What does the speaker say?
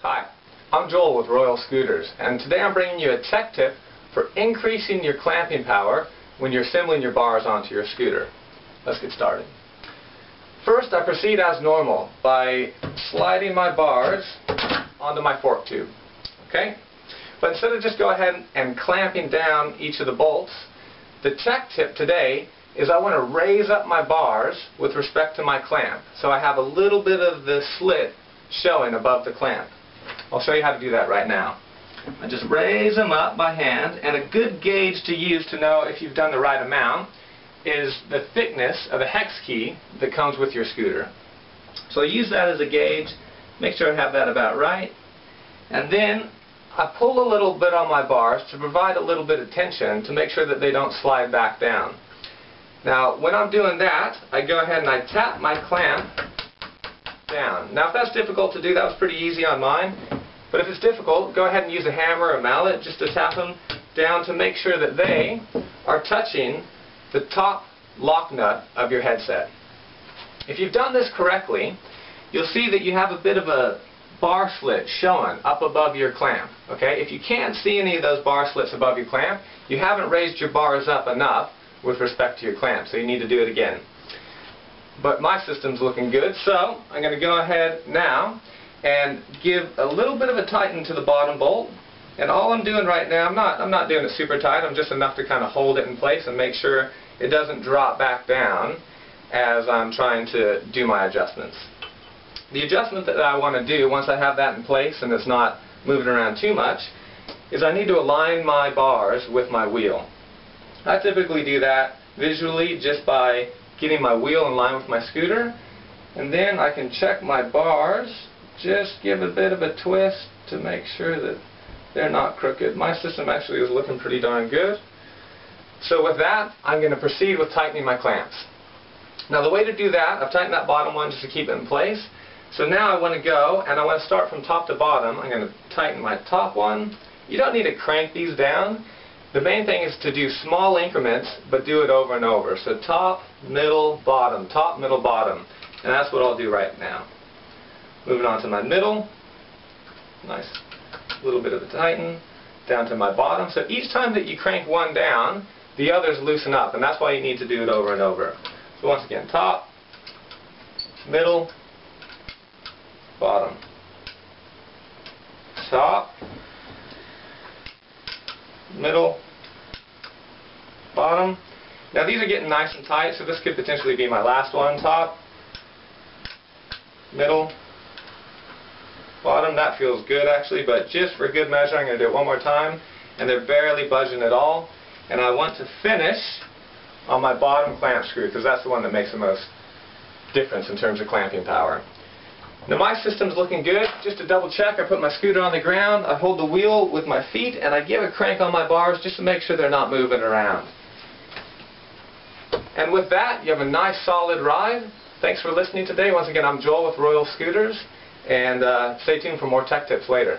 Hi, I'm Joel with Royal Scooters, and today I'm bringing you a tech tip for increasing your clamping power when you're assembling your bars onto your scooter. Let's get started. First, I proceed as normal by sliding my bars onto my fork tube. Okay? But instead of just go ahead and clamping down each of the bolts, the tech tip today is I want to raise up my bars with respect to my clamp. So I have a little bit of the slit showing above the clamp. I'll show you how to do that right now. I just raise them up by hand, and a good gauge to use to know if you've done the right amount is the thickness of the hex key that comes with your scooter. So I use that as a gauge, make sure I have that about right, and then I pull a little bit on my bars to provide a little bit of tension to make sure that they don't slide back down. Now when I'm doing that, I go ahead and I tap my clamp down. Now if that's difficult to do, that was pretty easy on mine, but if it's difficult, go ahead and use a hammer or a mallet just to tap them down to make sure that they are touching the top lock nut of your headset. If you've done this correctly, you'll see that you have a bit of a bar slit showing up above your clamp. Okay? If you can't see any of those bar slits above your clamp, you haven't raised your bars up enough with respect to your clamp, so you need to do it again. But my system's looking good, so I'm going to go ahead now and give a little bit of a tighten to the bottom bolt. And all I'm doing right now, I'm not doing it super tight, I'm just enough to kind of hold it in place and make sure it doesn't drop back down as I'm trying to do my adjustments. The adjustment that I want to do once I have that in place and it's not moving around too much is I need to align my bars with my wheel. I typically do that visually just by getting my wheel in line with my scooter, and then I can check my bars, just give a bit of a twist to make sure that they're not crooked. My system actually is looking pretty darn good. So with that, I'm going to proceed with tightening my clamps. Now the way to do that, I've tightened that bottom one just to keep it in place. So now I want to go and I want to start from top to bottom. I'm going to tighten my top one. You don't need to crank these down. The main thing is to do small increments, but do it over and over. So top, middle, bottom, top, middle, bottom. And that's what I'll do right now. Moving on to my middle. Nice little bit of a tighten. Down to my bottom. So each time that you crank one down, the others loosen up. And that's why you need to do it over and over. So once again, top, middle, bottom. Top, middle, bottom. Now these are getting nice and tight, so this could potentially be my last one. Top, middle, bottom. That feels good actually, but just for good measure I'm going to do it one more time, and they're barely budging at all. And I want to finish on my bottom clamp screw because that's the one that makes the most difference in terms of clamping power. Now my system's looking good. Just to double check, I put my scooter on the ground, I hold the wheel with my feet, and I give a crank on my bars just to make sure they're not moving around. And with that, you have a nice solid ride. Thanks for listening today. Once again, I'm Joel with Royal Scooters, and stay tuned for more tech tips later.